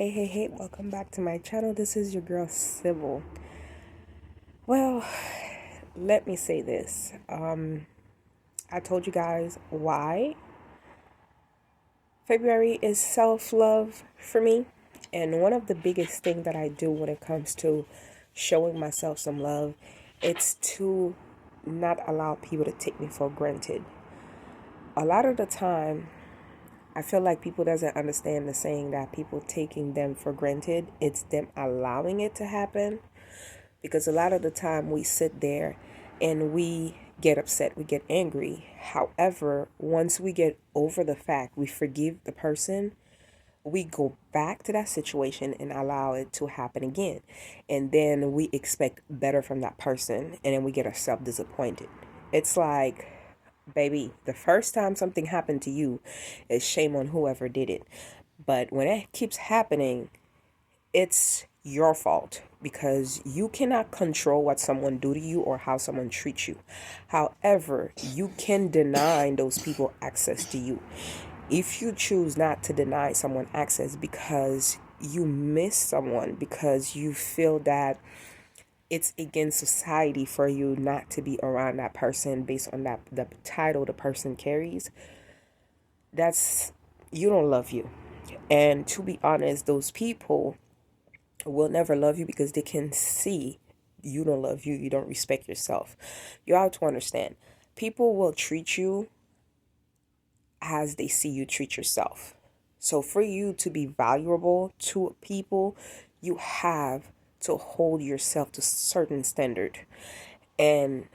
Hey, welcome back to my channel. This is your girl Sybil. Well, let me say this. I told you guys why February is self-love for me. And one of the biggest things that I do when it comes to showing myself some love, it's to not allow people to take me for granted. A lot of the time, I feel like people doesn't understand the saying that people taking them for granted. It's them allowing it to happen. Because a lot of the time we sit there and we get upset, we get angry. However, once we get over the fact, we forgive the person, we go back to that situation and allow it to happen again. And then we expect better from that person and then we get ourselves disappointed. It's like, baby, the first time something happened to you, it's shame on whoever did it. But when it keeps happening, it's your fault because you cannot control what someone do to you or how someone treats you. However, you can deny those people access to you. If you choose not to deny someone access because you miss someone, because you feel that it's against society for you not to be around that person based on that the title the person carries, that's you don't love you. And to be honest, those people will never love you because they can see you don't love you, you don't respect yourself. You have to understand, people will treat you as they see you treat yourself. So for you to be valuable to people, you have to hold yourself to a certain standard. And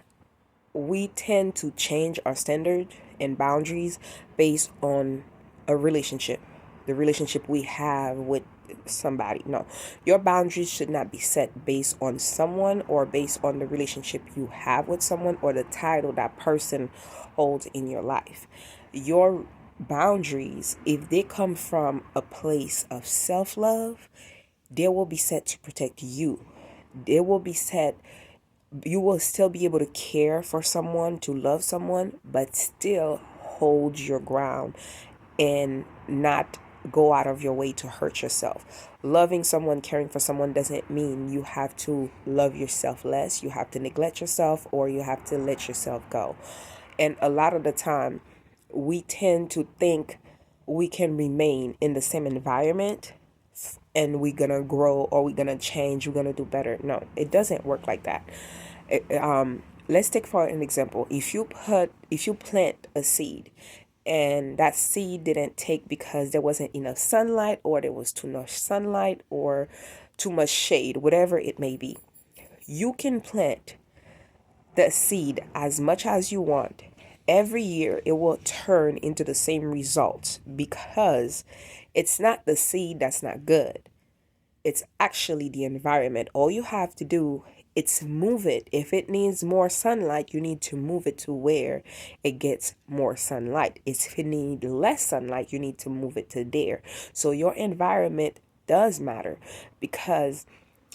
we tend to change our standard and boundaries based on a relationship, the relationship we have with somebody. No, your boundaries should not be set based on someone or based on the relationship you have with someone or the title that person holds in your life. Your boundaries, if they come from a place of self-love, they will be set to protect you. They will be set, you will still be able to care for someone, to love someone, but still hold your ground and not go out of your way to hurt yourself. Loving someone, caring for someone doesn't mean you have to love yourself less. You have to neglect yourself or you have to let yourself go. And a lot of the time, we tend to think we can remain in the same environment and we're gonna grow or we're gonna change, we're gonna do better. No, it doesn't work like that. Let's take for an example. If you plant a seed and that seed didn't take because there wasn't enough sunlight or there was too much sunlight or too much shade, whatever it may be, you can plant the seed as much as you want. Every year it will turn into the same results because it's not the seed that's not good. It's actually the environment. All you have to do is move it. If it needs more sunlight, you need to move it to where it gets more sunlight. If it needs less sunlight, you need to move it to there. So your environment does matter because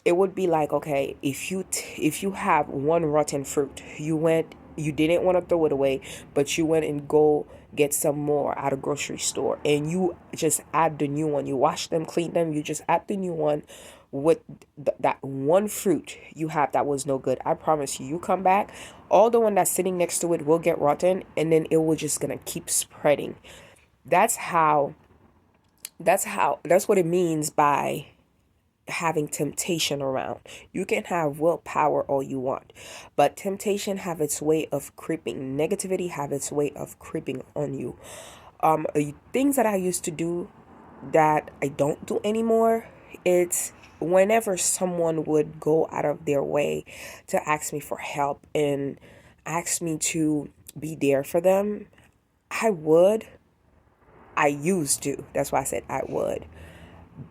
it would be like, okay, if you have one rotten fruit, you didn't want to throw it away, but you went and go get some more at a grocery store and you just add the new one. You wash them, clean them, you just add the new one with that one fruit you have that was no good. I promise you, you come back, all the one that's sitting next to it will get rotten and then it will just gonna keep spreading. That's how that's what it means by having temptation around. You can have willpower all you want, but temptation have its way of creeping. Negativity have its way of creeping on you. Things that I used to do that I don't do anymore, it's whenever someone would go out of their way to ask me for help and ask me to be there for them, I would. I used to. That's why I said I would.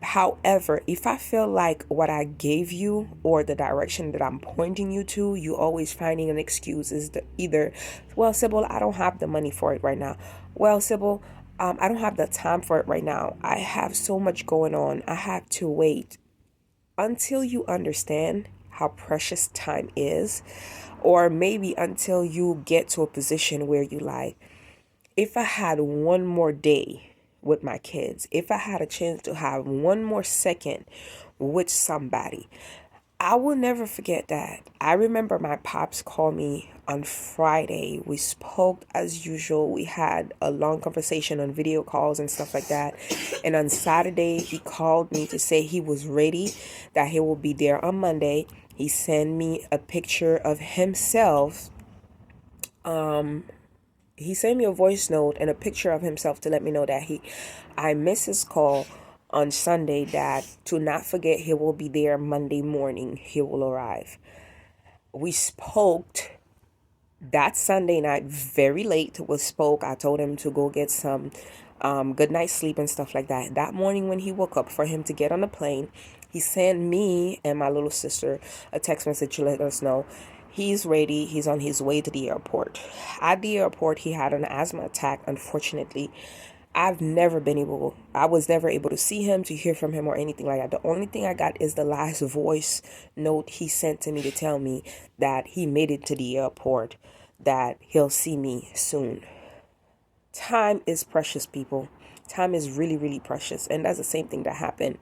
However, if I feel like what I gave you or the direction that I'm pointing you to, you always finding an excuse is either, well, Sybil, I don't have the money for it right now. Well, Sybil, I don't have the time for it right now. I have so much going on. I have to wait until you understand how precious time is, or maybe until you get to a position where you like, if I had one more day with my kids, if I had a chance to have one more second with somebody, I will never forget that. I remember my pops called me on Friday. We spoke as usual. We had a long conversation on video calls and stuff like that. And on Saturday, he called me to say he was ready, that he will be there on Monday. He sent me a picture of himself. He sent me a voice note and a picture of himself to let me know that I missed his call on Sunday, that to not forget he will be there Monday morning. He will arrive. We spoke that Sunday night very late. We spoke. I told him to go get some good night's sleep and stuff like that. That morning when he woke up, for him to get on the plane, he sent me and my little sister a text message to let us know he's ready. He's on his way to the airport. At the airport, he had an asthma attack. Unfortunately, I was never able to see him, to hear from him, or anything like that. The only thing I got is the last voice note he sent to me to tell me that he made it to the airport, that he'll see me soon. Time is precious, people. Time is really, really precious. And that's the same thing that happened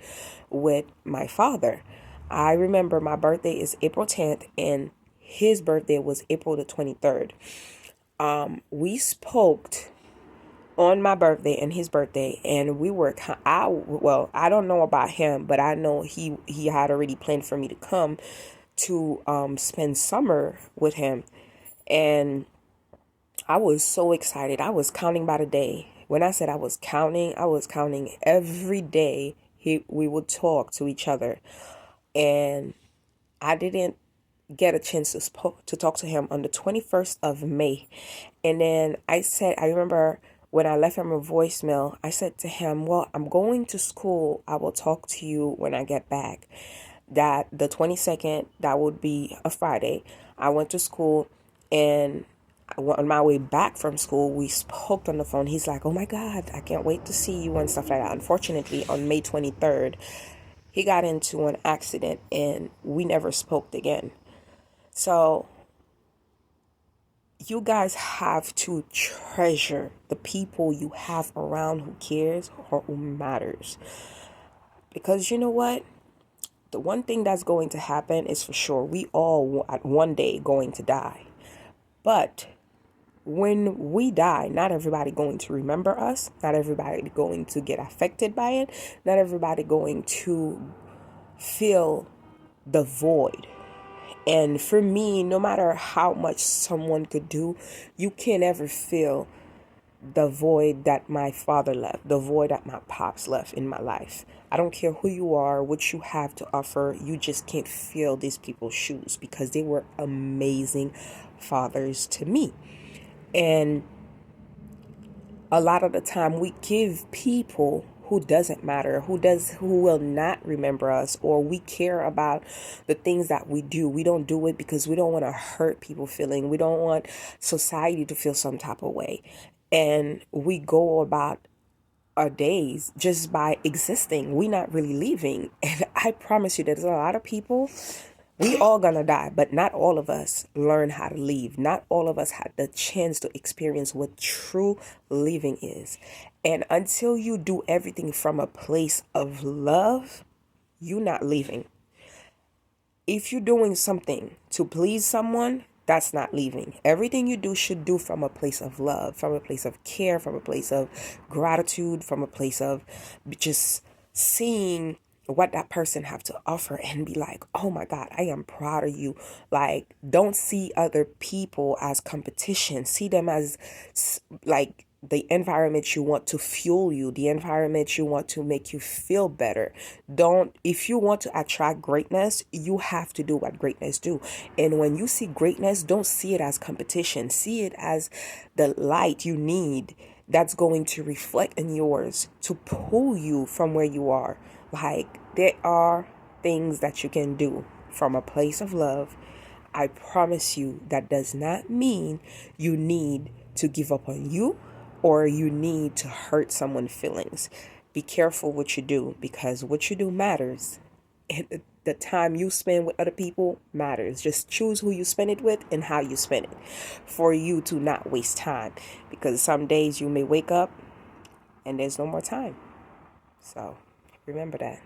with my father. I remember my birthday is April 10th and his birthday was April the 23rd. We spoke on my birthday and his birthday, and I don't know about him, but I know he had already planned for me to come to spend summer with him. And I was so excited. I was counting by the day. When I said I was counting every day we would talk to each other. And I didn't get a chance to talk to him on the 21st of May. And then I remember when I left him a voicemail, I said to him, well, I'm going to school. I will talk to you when I get back. That the 22nd, that would be a Friday. I went to school, and on my way back from school, we spoke on the phone. He's like, oh my God, I can't wait to see you and stuff like that. Unfortunately, on May 23rd, he got into an accident and we never spoke again. So you guys have to treasure the people you have around who cares or who matters. Because you know what? The one thing that's going to happen is, for sure, we all at one day going to die. But when we die, not everybody going to remember us. Not everybody going to get affected by it. Not everybody going to feel the void. And for me, no matter how much someone could do, you can't ever feel the void that my father left, the void that my pops left in my life. I don't care who you are, what you have to offer. You just can't fill these people's shoes, because they were amazing fathers to me. And a lot of the time we give people who doesn't matter, who will not remember us, or we care about the things that we do. We don't do it because we don't want to hurt people feeling. We don't want society to feel some type of way. And we go about our days just by existing. We're not really living. And I promise you, there's a lot of people. We all gonna die, but not all of us learn how to live. Not all of us had the chance to experience what true living is. And until you do everything from a place of love, you're not living. If you're doing something to please someone, that's not living. Everything you do should do from a place of love, from a place of care, from a place of gratitude, from a place of just seeing what that person have to offer and be like, oh my God, I am proud of you. Like, don't see other people as competition. See them as like the environment you want to fuel you, the environment you want to make you feel better. If you want to attract greatness, you have to do what greatness do. And when you see greatness, don't see it as competition. See it as the light you need that's going to reflect in yours to pull you from where you are. Like, there are things that you can do from a place of love. I promise you, that does not mean you need to give up on you or you need to hurt someone's feelings. Be careful what you do, because what you do matters. And the time you spend with other people matters. Just choose who you spend it with and how you spend it, for you to not waste time. Because some days you may wake up and there's no more time. So remember that.